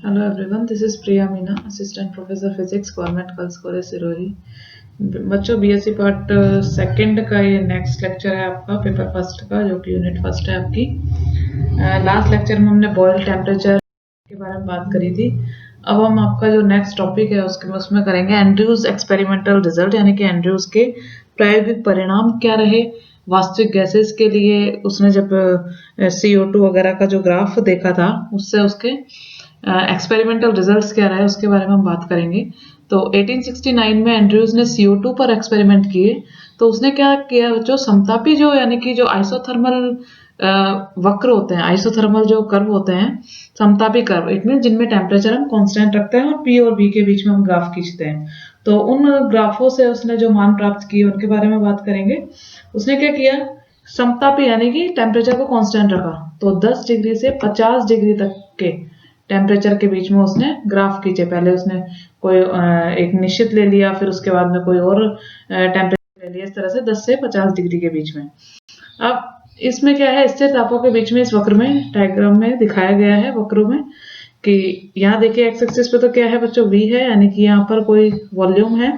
Hello everyone, this is Priya Meena, Assistant Professor Physics, Government Girls College Sirohi. बच्चों BSc part second का ये next lecture है आपका paper first का, जो कि यूनिट फर्स्ट है आपकी। लास्ट लेक्चर में हमने बॉयल टेम्परेचर के बारे में बात करी थी। अब हम आपका जो नेक्स्ट टॉपिक है उसमें करेंगे एंड्रयूज एक्सपेरिमेंटल रिजल्ट, यानी कि एंड्रयूज के प्रायोगिक परिणाम क्या रहे वास्तविक गैसेस के लिए। उसने जब CO2 वगैरह का जो ग्राफ देखा था, उससे उसके एक्सपेरिमेंटल रिजल्ट्स क्या रहे उसके बारे में हम बात करेंगे। तो 1869 में एंड्रयूज ने CO2 पर एक्सपेरिमेंट किए। तो उसने क्या किया, जो समतापी जो यानी कि जो आइसोथर्मल वक्र होते हैं, आइसोथर्मल जो कर्व होते हैं, समतापी कर्व, इट मीन जिनमें टेम्परेचर हम कांस्टेंट रखते हैं और P और V के बीच में हम ग्राफ खींचते हैं। तो उन ग्राफों से उसने जो मान प्राप्त किए उनके बारे में बात करेंगे। उसने क्या किया, समतापी यानी कि टेम्परेचर को कांस्टेंट रखा। तो 10 डिग्री से 50 डिग्री तक के टेम्परेचर के बीच में उसने ग्राफ खींचे। पहले उसने कोई एक निश्चित ले लिया, फिर उसके बाद में कोई और टेम्परेचर ले लिया, इस तरह से 10 से 50 डिग्री के बीच में। अब इसमें क्या है, स्थिर तापों के बीच में इस वक्र में डायग्राम में दिखाया गया है वक्रों में कि यहाँ देखिए एक्स एक्सिस पे तो क्या है बच्चों, V है, यानी कि यहाँ पर कोई वॉल्यूम है,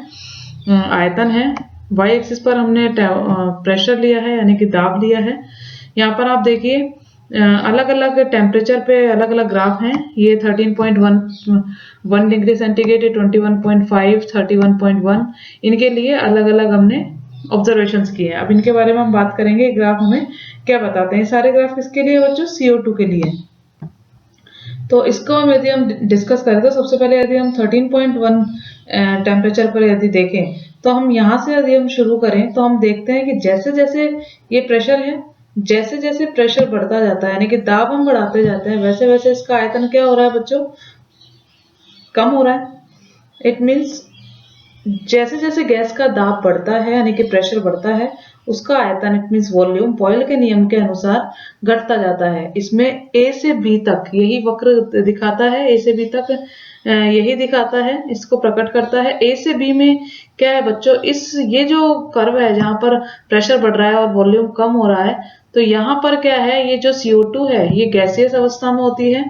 आयतन है। Y एक्सिस पर हमने प्रेशर लिया है, यानी कि दाब लिया है। यहाँ पर आप देखिए अलग अलग टेम्परेचर पे अलग अलग ग्राफ हैं। ये 13.1 डिग्री सेंटीग्रेड, 21.5, 31.1, इनके लिए अलग अलग हमने ऑब्जर्वेशंस किए हैं। अब इनके बारे में हम बात करेंगे, ग्राफ हमें क्या बताते हैं। सारे ग्राफ किसके लिए बच्चों, CO2 के लिए। तो इसको हम यदि हम डिस्कस करें तो सबसे पहले यदि हम 13.1 टेम्परेचर पर यदि देखें, तो हम यहाँ से यदि हम शुरू करें तो हम देखते हैं कि जैसे जैसे ये प्रेशर है, जैसे जैसे प्रेशर बढ़ता जाता है, यानी कि दाब हम बढ़ाते जाते हैं, वैसे वैसे इसका आयतन क्या हो रहा है बच्चों, कम हो रहा है। इट मीन्स जैसे जैसे गैस का दाब बढ़ता है, यानी कि प्रेशर बढ़ता है, उसका आयतन, इट मीन्स वॉल्यूम, बॉयल के नियम के अनुसार घटता जाता है। इसमें A से B तक यही वक्र दिखाता है, A से B तक यही दिखाता है, इसको प्रकट करता है। A से B में क्या है बच्चों, ये जो कर्व है जहां पर प्रेशर बढ़ रहा है और वॉल्यूम कम हो रहा है, तो यहाँ पर क्या है, ये जो CO2 है ये गैसियस अवस्था में होती है,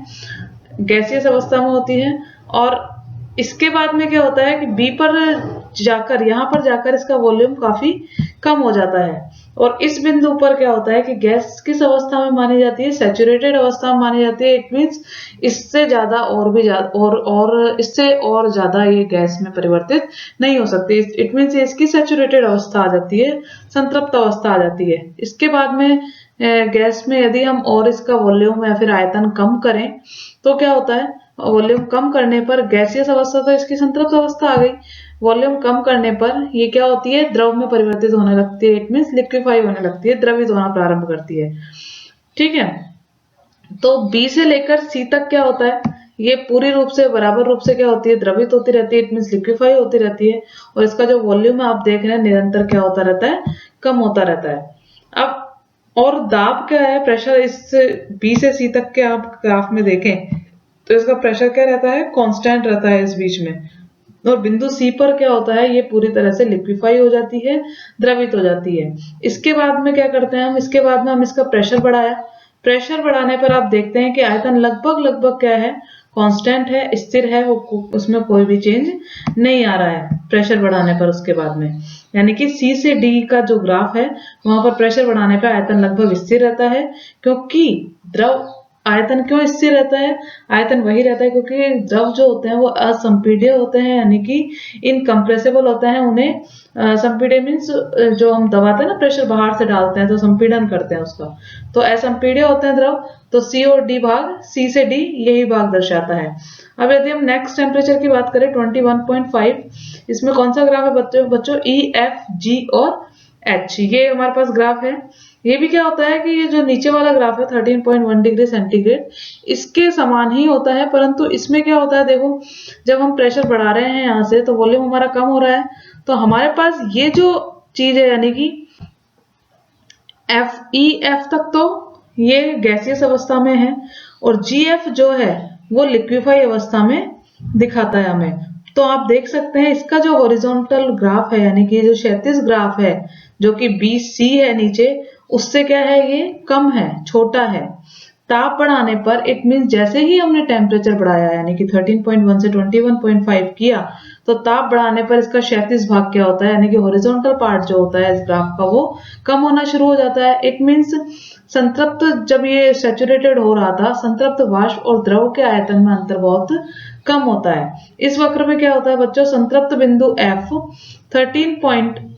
गैसियस अवस्था में होती है। और इसके बाद में क्या होता है कि B पर जाकर, यहाँ पर जाकर इसका वॉल्यूम काफी कम हो जाता है। और इस बिंदु पर क्या होता है कि गैस किस अवस्था में मानी जाती है, सैचुरेटेड अवस्था में मानी जाती है। इट मीन्स इससे ज्यादा और भी ज्यादा और इससे और ज्यादा ये गैस में परिवर्तित नहीं हो सकती। इट मीन्स इसकी सैचुरेटेड अवस्था आ जाती है, संतृप्त अवस्था आ जाती है। इसके बाद में गैस में यदि हम और इसका वॉल्यूम या फिर आयतन कम करें तो क्या होता है, वॉल्यूम कम करने पर गैसियस अवस्था तो इसकी संतृप्त अवस्था आ गई, वॉल्यूम कम करने पर ये क्या होती है, द्रव में परिवर्तित होने लगती है। इट मीन्स लिक्विफाई होने लगती है, द्रवित होना प्रारंभ करती है। ठीक है, तो B से लेकर C तक क्या होता है, ये पूरी रूप से बराबर रूप से क्या होती है, द्रवित होती रहती है। इट मीन्स लिक्विफाई होती रहती है। और इसका जो वॉल्यूम है आप देख रहे हैं निरंतर क्या होता रहता है, कम होता रहता है। अब और दाब क्या है, प्रेशर इस B से C तक के आप ग्राफ में देखें तो इसका प्रेशर क्या रहता है, कांस्टेंट रहता है इस बीच में। और बिंदु C पर क्या होता है, ये पूरी तरह से लिक्विफाई हो जाती है, द्रवित हो जाती है। इसके बाद में क्या करते हैं हम, इसके बाद में हम इसका प्रेशर बढ़ाया। प्रेशर बढ़ाने पर आप देखते हैं कि आयतन लगभग लगभग क्या है, कांस्टेंट है, स्थिर है, उसमें कोई भी चेंज नहीं आ रहा है प्रेशर बढ़ाने पर। उसके बाद में यानी कि C से D का जो ग्राफ है वहां पर प्रेशर बढ़ाने पर आयतन लगभग स्थिर रहता है। क्योंकि द्रव आयतन क्यों स्थिर रहता है, आयतन वही रहता है क्योंकि द्रव जो होते हैं वो असंपीड्य होते हैं, यानी कि इनकम्प्रेसिबल होते हैं। उन्हें संपीड्य मीन्स जो हम दबाते हैं ना, प्रेशर बाहर से डालते हैं तो संपीड़न करते हैं उसका, तो असंपीड्य होते हैं द्रव। तो C और D भाग, C से D यही भाग दर्शाता है। अब यदि हम नेक्स्ट टेम्परेचर की बात करें 21.5, इसमें कौन सा ग्राफ है बच्चों, E, F, G और H, ये हमारे पास ग्राफ है। ये भी क्या होता है कि ये जो नीचे वाला ग्राफ है 13.1 डिग्री सेंटीग्रेड, इसके समान ही होता है, परंतु इसमें क्या होता है, देखो जब हम प्रेशर बढ़ा रहे हैं यहाँ से तो वॉल्यूम हमारा कम हो रहा है, तो हमारे पास ये जो चीज है यानी कि F तक तो ये गैसियस अवस्था में है, और GF जो है वो लिक्विफाई अवस्था में दिखाता है हमें। तो आप देख सकते हैं इसका जो हॉरिजॉन्टल ग्राफ है, यानी कि जो क्षैतिज ग्राफ है जो कि BC है नीचे, उससे क्या है, ये कम है, छोटा है। ताप बढ़ाने पर इट मींस जैसे ही हमने टेम्परेचर बढ़ाया यानी कि 13.1 से 21.5 किया तो ताप बढ़ाने पर इसका क्षैतिज भाग क्या होता है यानी कि हॉरिजॉन्टल पार्ट जो होता है इस ग्राफ का वो कम होना शुरू हो जाता है। इट मींस संतृप्त जब ये सैचुरेटेड हो रहा था संतृप्त वाष्प और द्रव के आयतन में अंतर बहुत कम होता है। इस वक्र में क्या होता है बच्चों, संतृप्त बिंदु F 13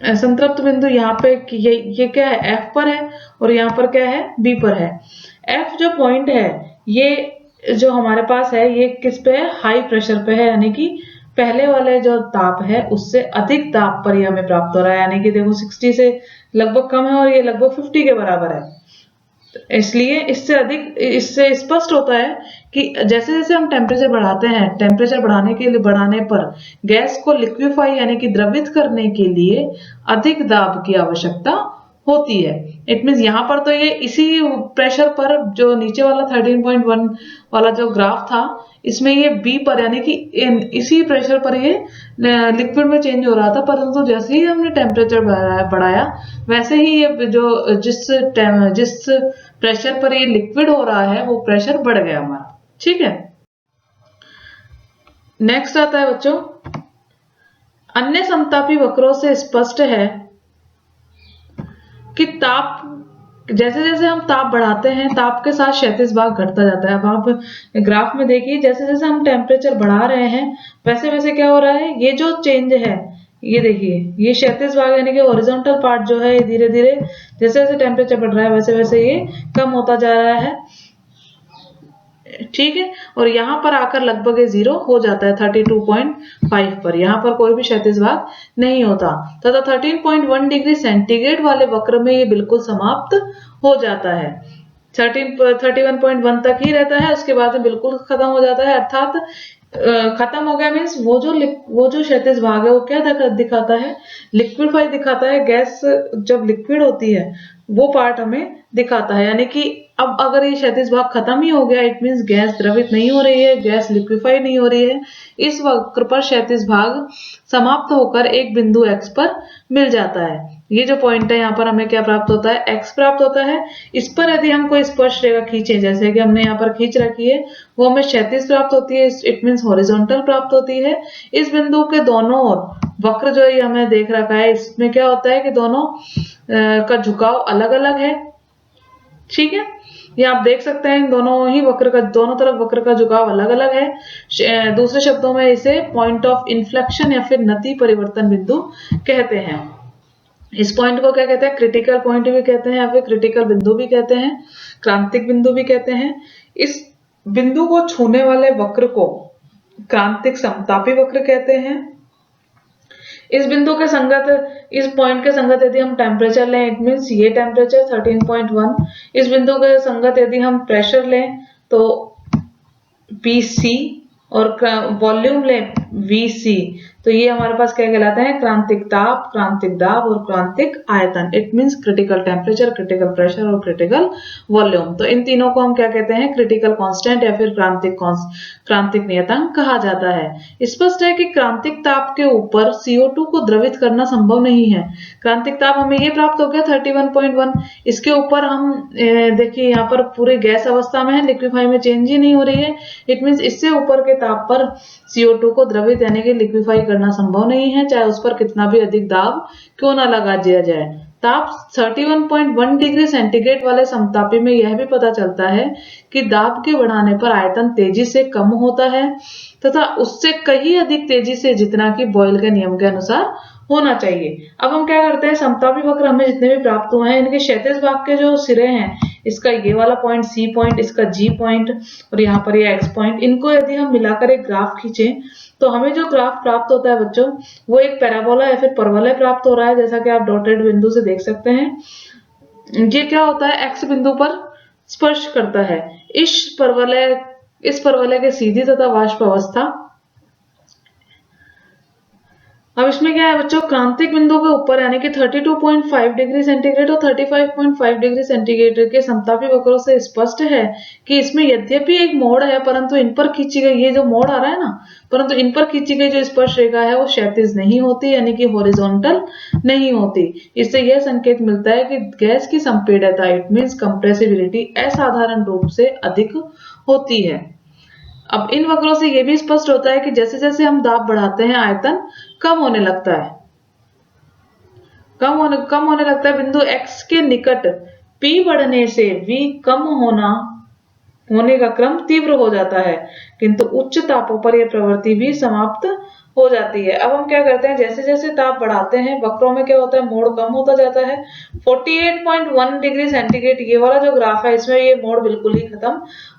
संतृप्त बिंदु यहाँ पे ये क्या है F पर है और यहाँ पर क्या है B पर है। F जो पॉइंट है ये जो हमारे पास है ये किस पे है, हाई प्रेशर पे है यानी कि पहले वाले जो ताप है उससे अधिक ताप पर ये हमें प्राप्त हो रहा है यानी कि देखो 60 से लगभग कम है और ये लगभग 50 के बराबर है। इसलिए इससे अधिक इससे स्पष्ट होता है कि जैसे जैसे हम टेम्परेचर बढ़ाते हैं टेम्परेचर बढ़ाने पर गैस को लिक्विफाई यानी कि द्रवित करने के लिए अधिक दाब की आवश्यकता होती है। इट मींस यहाँ पर तो ये इसी प्रेशर पर जो नीचे वाला 13.1 वाला जो ग्राफ था इसमें ये बी पर यानी कि इसी प्रेशर पर ये लिक्विड में चेंज हो रहा था, परंतु जैसे ही हमने टेम्परेचर बढ़ाया वैसे ही ये जो जिस प्रेशर पर ये लिक्विड हो रहा है वो प्रेशर बढ़ गया हमारा। ठीक है, नेक्स्ट आता है बच्चों, अन्य समतापी वक्रों से स्पष्ट है कि ताप जैसे जैसे हम ताप बढ़ाते हैं ताप के साथ क्षैतिज भाग घटता जाता है। अब आप ग्राफ में देखिए जैसे जैसे हम टेम्परेचर बढ़ा रहे हैं वैसे वैसे क्या हो रहा है, ये जो चेंज है ये देखिए ये क्षैतिज भाग यानी कि हॉरिजॉन्टल पार्ट जो है धीरे धीरे जैसे जैसे टेम्परेचर बढ़ रहा है वैसे वैसे ये कम होता जा रहा है। ठीक है, और यहाँ पर आकर लगभग 0 हो जाता है 32.5 पर, यहाँ पर कोई भी क्षैतिज भाग नहीं होता तथा 13.1 डिग्री सेंटीग्रेड वाले वक्र में ये बिल्कुल समाप्त हो जाता है। 31.1 तक ही रहता है, उसके बाद में बिल्कुल खत्म हो जाता है। अर्थात खत्म हो गया मीन्स वो जो क्षैतिज भाग है वो क्या दिखाता है, लिक्विफाई दिखाता है। गैस जब लिक्विड होती है वो पार्ट हमें दिखाता है यानी कि अब अगर ये क्षैतिज भाग खत्म ही हो गया इट मींस गैस द्रवित नहीं हो रही है, गैस लिक्विफाई नहीं हो रही है। इस वक्र पर क्षैतिज भाग समाप्त होकर एक बिंदु x पर मिल जाता है। ये जो पॉइंट है यहाँ पर हमें क्या प्राप्त होता है, x प्राप्त होता है। इस पर यदि हम कोई स्पर्श रेखा खींचे जैसे कि हमने यहाँ पर खींच रखी है वो हमें क्षैतिज प्राप्त होती है, इट मींस हॉरिजॉन्टल प्राप्त होती है। इस बिंदु के दोनों ओर वक्र जो ये हमें देख रखा है इसमें क्या होता है कि दोनों का झुकाव अलग अलग है। ठीक है, ये आप देख सकते हैं दोनों ही वक्र का दोनों तरफ वक्र का झुकाव अलग अलग है। दूसरे शब्दों में इसे पॉइंट ऑफ इन्फ्लेक्शन या फिर नति परिवर्तन बिंदु कहते हैं। इस पॉइंट को क्या कहते हैं, क्रिटिकल पॉइंट भी कहते हैं या फिर क्रिटिकल बिंदु भी कहते हैं, क्रांतिक बिंदु भी कहते हैं। इस बिंदु को छूने वाले वक्र को क्रांतिक समतापी वक्र कहते हैं। इस बिंदु के संगत इस पॉइंट के संगत यदि हम टेम्परेचर लें इट मींस ये टेम्परेचर 13.1, इस बिंदु के संगत यदि हम प्रेशर लें तो Pc और वॉल्यूम लें Vc तो ये हमारे पास क्या कहलाते हैं, क्रांतिक ताप, क्रांतिक दाब और क्रांतिक आयतन। It means critical temperature, critical pressure और क्रिटिकल वॉल्यूम। तो इन तीनों को हम क्या कहते हैं, क्रिटिकल कांस्टेंट या फिर क्रांतिक नियतांक कहा जाता है। स्पष्ट है कि क्रांतिक ताप के ऊपर CO2 को द्रवित करना संभव नहीं है। क्रांतिक ताप हमें ये प्राप्त हो गया 31.1, इसके ऊपर हम देखिए यहाँ पर पूरे गैस अवस्था में है, लिक्विफाई में चेंज ही नहीं हो रही है। इट मींस इससे ऊपर के ताप पर CO2 को द्रवित यानी कि लिक्विफाई करना संभव नहीं है, चाहे उस पर कितना भी अधिक दाब क्यों ना लगा दिया जाए। ताप 31.1 डिग्री सेंटीग्रेड वाले समतापी में यह भी पता चलता है कि दाब के बढ़ाने पर आयतन तेजी से कम होता है तथा उससे कहीं अधिक तेजी से, जितना कि बॉयल के नियम के अनुसार होना चाहिए। अब हम क्या करते हैं, समतापी वक्र हमें जितने भी प्राप्त हुए हैं इनके क्षैतिज भाग के जो सिरे हैं, इसका ये वाला पॉइंट C पॉइंट, इसका G पॉइंट और यहाँ पर ये X पॉइंट, इनको यदि हम मिलाकर एक ग्राफ खींचे तो हमें जो ग्राफ प्राप्त होता है बच्चों वो एक पैराबोला या फिर परवलय प्राप्त हो रहा है, जैसा कि आप डॉटेड बिंदु से देख सकते हैं। ये क्या होता है, X बिंदु पर स्पर्श करता है। इस परवलय के सीधी तथा वाष्प अवस्था अब इसमें क्या है बच्चों, क्रांतिक बिंदु के ऊपर यानी कि 32.5 डिग्री सेंटीग्रेड और 35.5 डिग्री सेंटीग्रेड के समतापी वक्रों से स्पष्ट है कि इसमें यद्यपि एक मोड़ है, परंतु इन पर खींची गई, ये जो मोड़ आ रहा है ना, परंतु इन पर खींची गई जो स्पर्श रेखा है वो क्षैतिज नहीं होती, यानी कि हॉरिजॉन्टल नहीं होती। इससे यह संकेत मिलता है कि गैस की संपीड़ितता, इट मींस कंप्रेसिबिलिटी, असाधारण रूप से अधिक होती है। अब इन वक्रों से यह भी स्पष्ट होता है कि जैसे जैसे हम दाब बढ़ाते हैं आयतन कम होने लगता है, कम होने लगता है। बिंदु x के निकट P बढ़ने से V कम होने का क्रम तीव्र हो जाता है, किंतु उच्च तापों पर यह प्रवृत्ति भी समाप्त हो जाती है। अब हम क्या करते हैं, जैसे जैसे ताप बढ़ाते हैं वक्रों में क्या होता है, मोड़ कम होता जाता है। 48.1 डिग्री सेंटीग्रेड ये वाला जो ग्राफ है, इसमें ये मोड़ बिल्कुल ही खत्म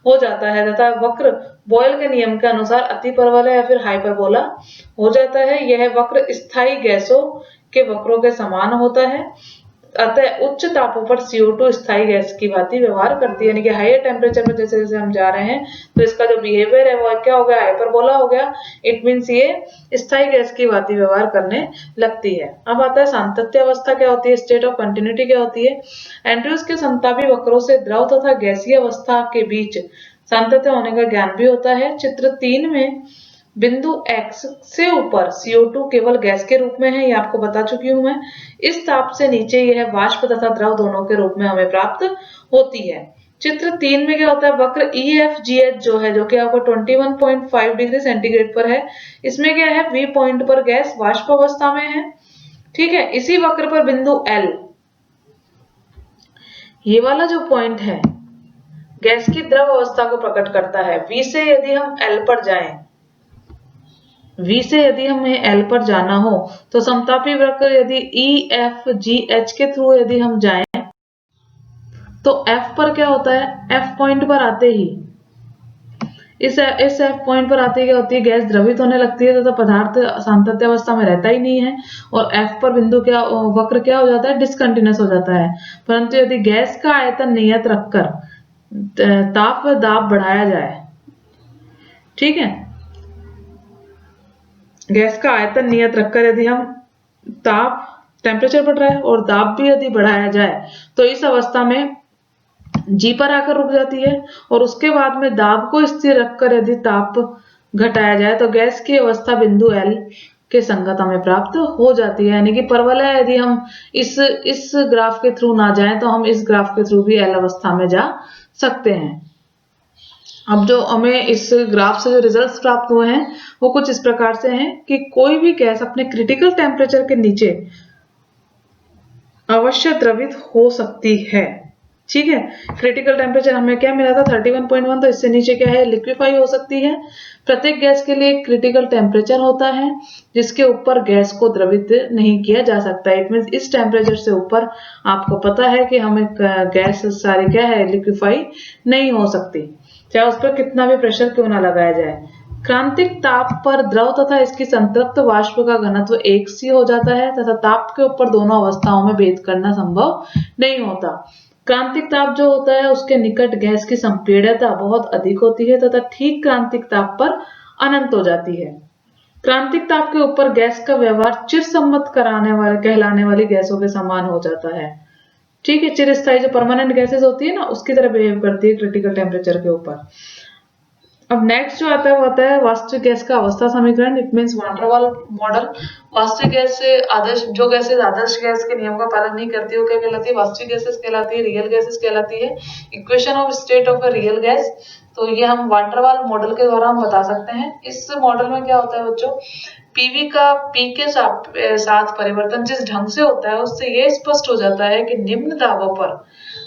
हो जाता है तथा वक्र बॉयल के नियम के अनुसार अतिपरवलय या फिर हाइपरबोला हो जाता है। यह वक्र स्थायी गैसों के वक्रों के समान होता है, अतः उच्च तापों पर CO2 स्थायी गैस की भांति व्यवहार करती है, यानी कि हायर टेम्परेचर पर जैसे जैसे हम जा रहे हैं तो इसका जो बिहेवियर है वो क्या हो गया, हाइपरबोला हो गया। इट मींस ये स्थायी गैस की भांति व्यवहार करने लगती है। अब आता है सातत्य अवस्था क्या होती है, स्टेट ऑफ कंटिन्यूटी क्या होती है। एंड्रयूज के समतापी वक्रों से द्रव तथा गैसीय अवस्था के बीच सातत्य होने का ज्ञान भी होता है। चित्र 3 में बिंदु x से ऊपर CO2 केवल गैस के रूप में है, ये आपको बता चुकी हूं मैं। इस ताप से नीचे यह वाष्प तथा द्रव दोनों के रूप में हमें प्राप्त होती है। चित्र 3 में क्या होता है, वक्र EFGH जो है, जो कि आपको 21.5 डिग्री सेंटीग्रेड पर है, इसमें क्या है, V पॉइंट पर गैस वाष्प अवस्था में है। ठीक है, इसी वक्र पर बिंदु L, ये वाला जो पॉइंट है, गैस की द्रव अवस्था को प्रकट करता है। V से यदि हम L पर जाएं, V से यदि हमें L पर जाना हो तो समतापी वक्र यदि EFGH के थ्रू यदि हम जाएं तो F पर क्या होता है, F पॉइंट पर आते ही इस F पॉइंट पर आते ही क्या होती है, गैस द्रवित होने लगती है तथा पदार्थ सातत्य अवस्था में रहता ही नहीं है और F पर बिंदु क्या, वक्र क्या हो जाता है, डिसकंटिन्यूअस हो जाता है। परंतु यदि गैस का आयतन नियत रखकर ताप व दाब बढ़ाया जाए, ठीक है, गैस का आयतन नियत रखकर यदि हम ताप, टेम्परेचर बढ़ रहा है और दाब भी यदि बढ़ाया जाए तो इस अवस्था में G पर आकर रुक जाती है और उसके बाद में दाब को स्थिर रखकर यदि ताप घटाया जाए तो गैस की अवस्था बिंदु L के संगत हमें प्राप्त हो जाती है। यानी कि परवलय यदि हम इस ग्राफ के थ्रू ना जाएं तो हम इस ग्राफ के थ्रू भी L अवस्था में जा सकते हैं। अब जो हमें इस ग्राफ से जो रिजल्ट्स प्राप्त हुए हैं वो कुछ इस प्रकार से हैं कि कोई भी गैस अपने क्रिटिकल टेम्परेचर के नीचे अवश्य द्रवित हो सकती है। ठीक है, क्रिटिकल टेम्परेचर हमें क्या मिला था, 31.1, तो इससे नीचे क्या है, लिक्विफाई हो सकती है। प्रत्येक गैस के लिए क्रिटिकल टेम्परेचर होता है जिसके ऊपर गैस को द्रवित नहीं किया जा सकता। इट मींस इस टेम्परेचर से ऊपर आपको पता है कि हमें गैस सारी क्या है, लिक्विफाई नहीं हो सकती, चाहे उस पर कितना भी प्रेशर क्यों ना लगाया जाए। क्रांतिक ताप पर द्रव तथा इसकी संतृप्त वाष्प का घनत्व एक सी हो जाता है तथा ताप के ऊपर दोनों अवस्थाओं में भेद करना संभव नहीं होता। क्रांतिक ताप जो होता है उसके निकट गैस की संपीड़ितता बहुत अधिक होती है तथा ठीक क्रांतिक ताप पर अनंत हो जाती है। क्रांतिक ताप के ऊपर गैस का व्यवहार चिरसम्मत कहलाने वाली गैसों के समान हो जाता है। ठीक है, चिरस्थायी जो परमानेंट गैसेस होती है ना, उसकी तरह बिहेव करती है क्रिटिकल टेम्परेचर के ऊपर। अब नेक्स्ट जो आता है वो आता है वास्तविक गैस का अवस्था समीकरण। इट मींस वान डेर वाल मॉडल। वास्तविक गैस से आदर्श, जो गैसेस आदर्श गैस के नियम का पालन नहीं करती वो क्या कहलाती है, वास्तविक गैसेस कहलाती है, रियल गैसेस कहलाती है। Equation of state of a real gas, तो ये हम वान डेर वाल मॉडल के द्वारा हम बता सकते हैं। इस मॉडल में क्या होता है बच्चों, पीवी का पी के साथ परिवर्तन जिस ढंग से होता है उससे ये स्पष्ट हो जाता है कि निम्न दाबों पर,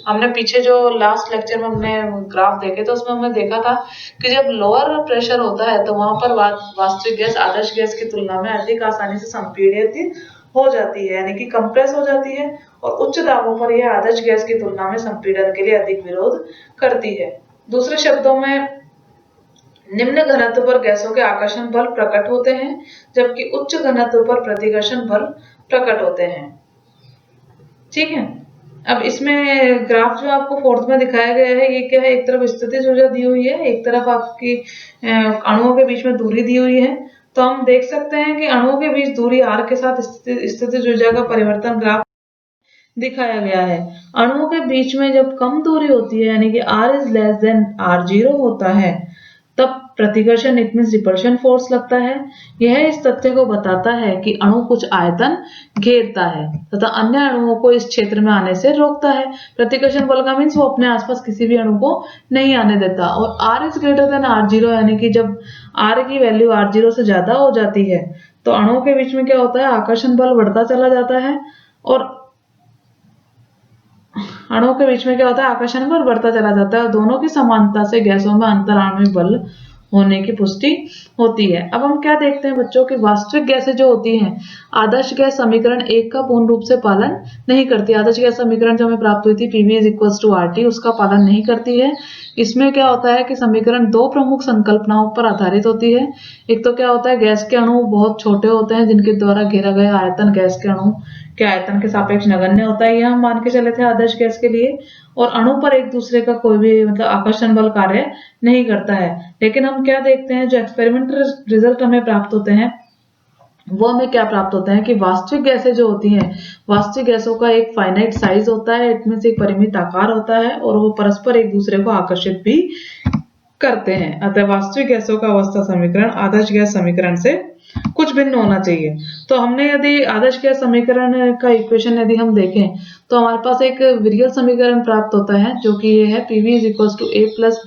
हमने पीछे जो लास्ट लेक्चर में हमने ग्राफ देखे तो उसमें हमने देखा था कि जब लोअर प्रेशर होता है तो वहां पर वास्तविक गैस आदर्श गैस की तुलना में अधिक आसानी से संपीड़ित हो जाती है, यानी कि कंप्रेस हो जाती है, और उच्च दाबों पर यह आदर्श गैस की तुलना में संपीड़न के लिए अधिक विरोध करती है। दूसरे शब्दों में निम्न घनत्व पर गैसों के आकर्षण बल प्रकट होते हैं जबकि उच्च घनत्व पर प्रतिकर्षण बल प्रकट होते हैं। ठीक है, अब इसमें ग्राफ जो आपको फोर्थ में दिखाया गया है ये क्या है, एक तरफ स्थितिज ऊर्जा दी हुई है, एक तरफ आपकी अणुओं के बीच में दूरी दी हुई है। तो हम देख सकते हैं कि अणुओं के बीच दूरी r के साथ स्थितिज ऊर्जा का परिवर्तन ग्राफ दिखाया गया है। अणुओं के बीच में जब कम दूरी होती है यानी कि r is less than r0 होता है, तब प्रतिकर्षण इट मींस रिपल्शन फोर्स लगता है। यह इस तथ्य को बताता है कि अणु कुछ आयतन घेरता है तथा अन्य अणुओं को इस क्षेत्र में आने से रोकता है। प्रतिकर्षण बल का मीन्स वो अपने आसपास किसी भी अणु को नहीं आने देता। और r is greater than r0 यानी कि जब r की वैल्यू r0 से ज्यादा हो जाती है तो अणुओं के बीच में क्या होता है, आकर्षण बल बढ़ता चला जाता है। और अणुओं के बीच में क्या होता है, आकर्षण बल बढ़ता चला जाता है और दोनों की समानता से गैसों में अंतराण्विक बल होने की पुष्टि होती है। अब हम क्या देखते हैं बच्चों की वास्तविक गैसें जो होती हैं, आदर्श गैस समीकरण 1 का पूर्ण रूप से पालन नहीं करती। आदर्श गैस समीकरण जो हमें प्राप्त हुई थी PV = RT, उसका पालन नहीं करती है। इसमें क्या होता है कि समीकरण दो प्रमुख संकल्पनाओं पर आधारित होती है। एक तो क्या होता है, गैस के अणु बहुत छोटे होते हैं जिनके द्वारा घेरा गया आयतन गैस के अणु के आयतन के सापेक्ष नगण्य होता है, यह हम मान के चले थे आदर्श गैस के लिए। और अणु पर एक दूसरे का कोई भी मतलब आकर्षण बल कार्य नहीं करता है। लेकिन हम क्या देखते हैं, जो एक्सपेरिमेंटल रिजल्ट हमें प्राप्त होते हैं वो हमें क्या प्राप्त होता है कि वास्तविक गैसें जो होती हैं, वास्तविक गैसों का एक फाइनाइट साइज होता है, इनमें से एक परिमित आकार होता है और वो परस्पर एक दूसरे को आकर्षित भी करते हैं। अतः वास्तविक गैसों का अवस्था समीकरण आदर्श गैस समीकरण से कुछ भिन्न होना चाहिए। तो हमने यदि आदर्श गैस समीकरण का इक्वेशन यदि हम देखें तो हमारे पास एक विरियल समीकरण प्राप्त होता है जो कि ये है PV = A +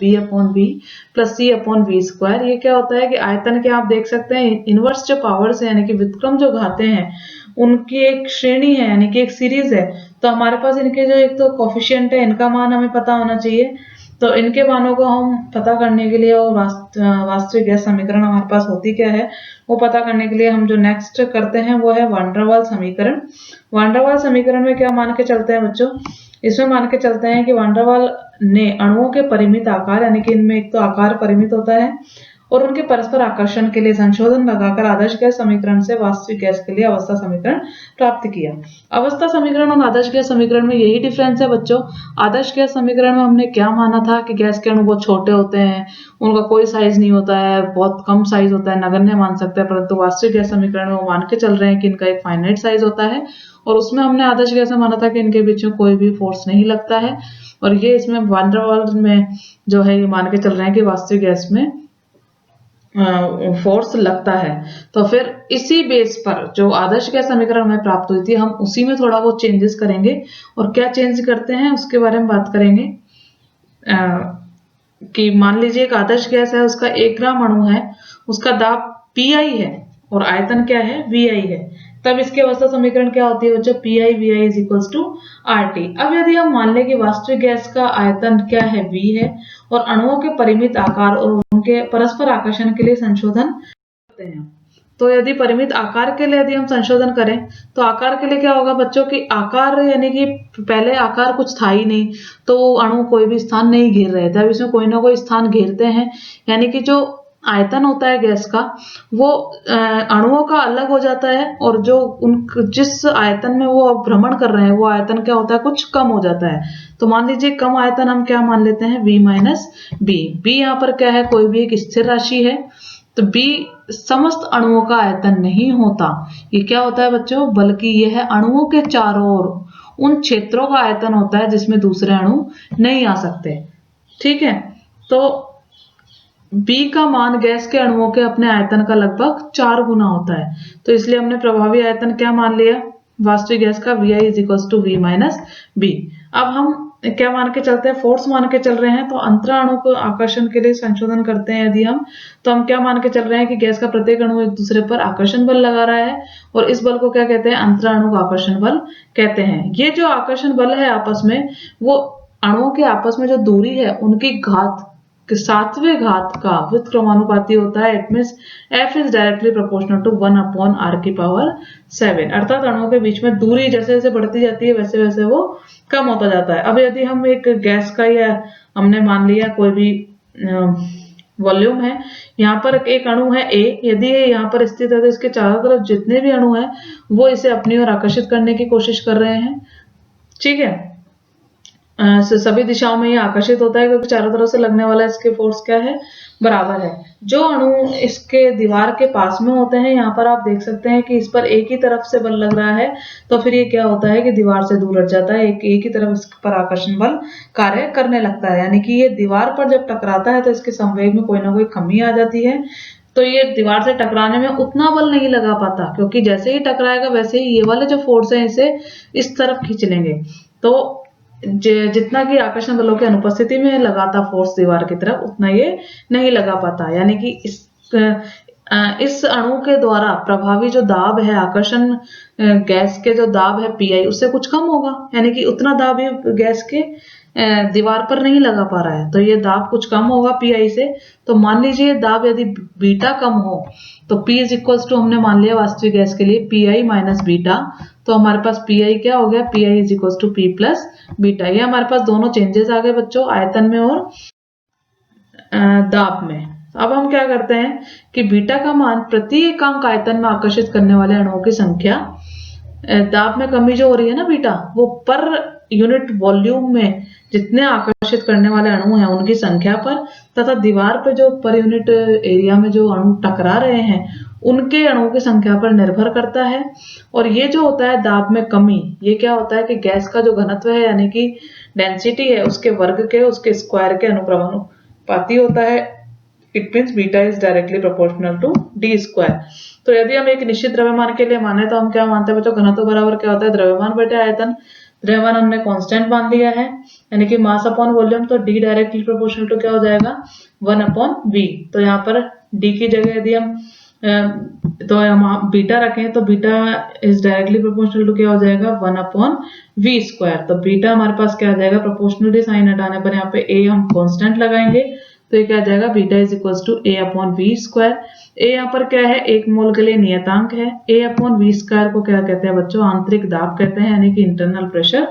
B/V + C/V²। ये क्या होता है कि आयतन के आप देख सकते हैं इनवर्स जो पावर्स है यानी कि व्युत्क्रम जो घातें हैं उनकी एक श्रेणी है यानी कि एक सीरीज है। तो हमारे पास इनके जो एक तो कोफिशिएंट है इनका मान हमें पता होना चाहिए। तो इनके मानों को हम पता करने के लिए और वास्तविक गैस समीकरण हमारे पास होती क्या है वो पता करने के लिए हम जो नेक्स्ट करते हैं वो है वान डेर वाल समीकरण। वान डेर वाल समीकरण में क्या मान के चलते हैं बच्चों, इसमें मान के चलते हैं कि वान डेर वाल ने अणुओं के परिमित आकार यानी कि इनमें एक तो आकार परिमित होता है और उनके परस्पर आकर्षण के लिए संशोधन लगाकर आदर्श गैस समीकरण से वास्तविक गैस के लिए अवस्था समीकरण प्राप्त किया। अवस्था समीकरण और आदर्श गैस समीकरण में यही डिफरेंस है बच्चों। आदर्श गैस समीकरण में हमने क्या माना था कि गैस के अणु बहुत छोटे होते हैं, उनका कोई साइज नहीं होता है, बहुत कम साइज होता है, नगण्य मान सकते हैं। परंतु वास्तविक गैस समीकरण में वो मान के चल रहे हैं कि इनका एक फाइनाइट साइज होता है और उसमें हमने आदर्श गैस में माना था कि इनके बीच में कोई भी फोर्स नहीं लगता है। और ये इसमें वान डेर वाल में जो है ये मान के चल रहे हैं कि वास्तविक गैस में फोर्स लगता है। तो फिर इसी बेस पर जो आदर्श गैस समीकरण हमें प्राप्त हुई थी हम उसी में थोड़ा वो चेंजेस करेंगे और क्या चेंज करते हैं उसके बारे में बात करेंगे। कि मान लीजिए एक आदर्श गैस है, उसका 1 ग्राम अणु है, उसका दाब PI है और आयतन क्या है VI है। तब इसकी अवस्था समीकरण क्या होती है बच्चों, PI VI = RT। अब यदि हम मान लें कि वास्तविक गैस का आयतन क्या है V है और अणुओं के परिमित आकार और उनके परस्पर आकर्षण के लिए संशोधन करते हैं, तो यदि परिमित आकार के लिए यदि हम संशोधन करें तो आकार के लिए क्या होगा बच्चों की आकार यानी कि पहले आकार कुछ था ही नहीं तो अणु कोई भी स्थान नहीं घेर रहे थे, अब इसमें कोई ना कोई स्थान घेरते हैं। यानी कि जो आयतन होता है गैस का वो अणुओं का अलग हो जाता है और जो जिस आयतन में वो भ्रमण कर रहे हैं वो आयतन क्या होता है कुछ कम हो जाता है। तो मान लीजिए कम आयतन हम क्या मान लेते हैं V - B। B यहाँ पर क्या है, कोई भी एक स्थिर राशि है। तो B समस्त अणुओं का आयतन नहीं होता, ये क्या होता है बच्चों, बल्कि यह अणुओं के चारों ओर उन क्षेत्रों का आयतन होता है जिसमें दूसरे अणु नहीं आ सकते। ठीक है, तो B का मान गैस के अणुओं के अपने आयतन का लगभग 4 गुना होता है। तो इसलिए हमने प्रभावी आयतन क्या मान लिया, वास्तविक गैस का VI = V - B। अब हम क्या मान के चलते हैं, फोर्स मान के चल रहे हैं। तो अंतरा अणु को आकर्षण के लिए संशोधन करते हैं यदि हम, तो हम क्या मान के चल रहे हैं कि गैस का प्रत्येक अणु एक दूसरे पर आकर्षण बल लगा रहा है और इस बल को क्या कहते हैं, अंतरा अणु आकर्षण बल कहते हैं। ये जो आकर्षण बल है आपस में, वो अणुओं के आपस में जो दूरी है उनकी घात के 7वें घात का व्युत्क्रमानुपाती होता है। It means F is directly proportional to 1/r⁴ अर्थात अणुओं के बीच में दूरी जैसे जैसे बढ़ती जाती है वैसे वैसे वो कम होता जाता है। अब यदि हम एक गैस का या हमने मान लिया कोई भी वॉल्यूम है, यहाँ पर एक अणु है A, यदि ये यहाँ पर स्थित है तो इसके चारों तरफ जितने भी अणु हैं वो इसे अपनी ओर आकर्षित करने की कोशिश कर रहे हैं। ठीक है, सभी दिशाओं में ये आकर्षित होता है क्योंकि चारों तरफ से लगने वाला इसके फोर्स क्या है, बराबर है। जो अणु इसके दीवार के पास में होते हैं, यहाँ पर आप देख सकते हैं कि इस पर एक ही तरफ से बल लग रहा है, तो फिर ये क्या होता है कि दीवार से दूर हट जाता है, एक ही तरफ इस पर आकर्षण बल कार्य करने लगता है। यानी कि ये दीवार पर जब टकराता है तो इसके संवेग में कोई ना कोई कमी आ जाती है, तो ये दीवार से टकराने में उतना बल नहीं लगा पाता, क्योंकि जैसे ही टकराएगा वैसे ही ये वाले जो फोर्स है इसे इस तरफ खींच लेंगे। तो जितना कि आकर्षण बलों की अनुपस्थिति में लगाता फोर्स दीवार की तरफ, उतना ये नहीं लगा पाता। यानी कि इस अणु के द्वारा प्रभावी जो दाब है, आकर्षण गैस के जो दाब है पीआई, उससे कुछ कम होगा। यानी कि उतना दाब ये गैस के दीवार पर नहीं लगा पा रहा है, तो ये दाब कुछ कम होगा पीआई से। तो मान लीजिए दाब यदि बीटा कम हो तो P इज इक्वल्स टू, हमने मान लिया वास्तविक गैस के लिए पीआई माइनस बीटा, तो हमारे पास पीआई क्या हो गया, PI is equals to P plus beta. ये हमारे पास दोनों चेंजेस आ गए बच्चों, आयतन में और दाब में। अब हम क्या करते हैं कि बीटा का मान प्रति एकांक आयतन में आकर्षित करने वाले अणुओं की संख्या, दाब में कमी जो हो रही है ना बीटा, वो पर यूनिट वॉल्यूम में जितने आकर्षित करने वाले अणु हैं उनकी संख्या पर, तथा दीवार पे जो पर यूनिट एरिया में जो अणु टकरा रहे हैं उनके अणुओं की संख्या पर निर्भर करता है। और ये जो होता है दाब में कमी, ये क्या होता है कि गैस का जो घनत्व है यानी कि डेंसिटी है उसके वर्ग के, उसके स्क्वायर के अनुपाती होता है। It means beta is directly proportional to D square. तो यदि हम एक निश्चित द्रव्यमान के लिए माने तो हम क्या मानते हैं बच्चों, घनत्व बराबर क्या होता है, द्रव्यमान बटे आयतन। द्रव्यमान हमने कांस्टेंट मान लिया है यानी कि मास अपॉन वॉल्यूम, तो डी डायरेक्टली प्रोपोर्शनल टू क्या हो जाएगा, 1 अपॉन वी। तो यहाँ पर डी की जगह यदि हम बीटा रखें तो beta is directly proportional to क्या हो जाएगा, 1 अपॉन वी स्क्वायर। तो बीटा हमारे पास क्या आ जाएगा, प्रोपोर्शनलिटी साइन हटाने पर यहाँ पे ए हम कांस्टेंट लगाएंगे, तो ये क्या आ जाएगा, beta is equals to A upon V square. A यहाँ पर क्या है, एक मोल के लिए नियतांक है। ए अपॉन वी स्क्वायर को क्या कहते हैं बच्चों, आंतरिक दाब कहते हैं, यानी कि इंटरनल प्रेशर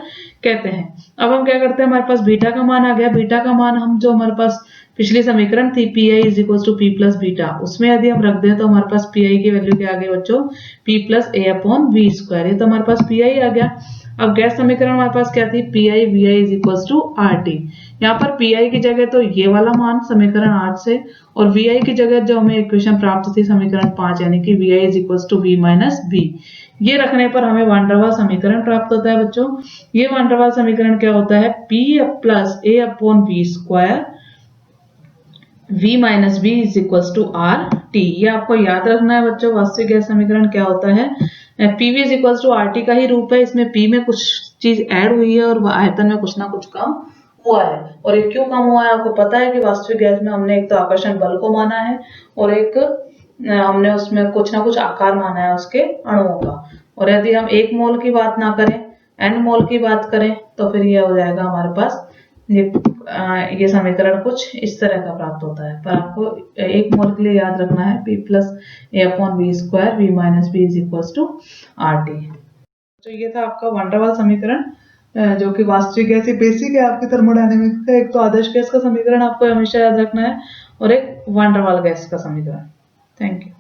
कहते हैं। अब हम क्या करते हैं, हमारे पास बीटा का मान आ गया। बीटा का मान हम जो हमारे पास पिछली समीकरण थी P I is equals to P plus beta, उसमें यदि हम रख दें तो हमारे पास पी आई की वैल्यू क्या आ गई बच्चों, P plus A upon V square. ये तो हमारे पास पी आई आ गया। अब गैस समीकरण हमारे पास क्या थी, P I V I is equals to R T. यहाँ पर पी आई की जगह तो ये वाला मान समीकरण 8 से, और वी आई की जगह जो हमें इक्वेशन प्राप्त थी समीकरण 5 यानी कि V I is equals to V minus B, ये रखने पर हमें वान डेर वाल समीकरण प्राप्त होता है बच्चों। ये वान डेर वाल समीकरण क्या होता है, P plus A upon V square V minus B is equals to R T. ये आपको याद रखना है बच्चों। वास्तविक गैस समीकरण क्या होता है, PV is equals to R T का ही रूप है। इसमें पी में कुछ चीज ऐड हुई है और आयतन में कुछ ना कुछ कम हुआ है। और ये क्यों कम हुआ है, आपको पता है कि वास्तविक गैस में हमने एक तो आकर्षण बल को माना है और एक हमने उसमें कुछ ना कुछ आकार माना है उसके अणुओं का। और यदि हम 1 मोल की बात ना करें, n मोल की बात करें, तो फिर ये हो जाएगा हमारे पास ये समीकरण कुछ इस तरह का प्राप्त होता है। पर आपको 1 मोल के लिए याद रखना है P plus A upon V square V minus B is equals to R T. तो ये था आपका वान डेर वाल समीकरण, जो कि वास्तविक गैस बेसिक है आपकी थर्मोडायनेमिक्स का। एक तो आदर्श गैस का समीकरण आपको हमेशा याद रखना है और एक वान डेर वाल गैस का समीकरण। Thank you.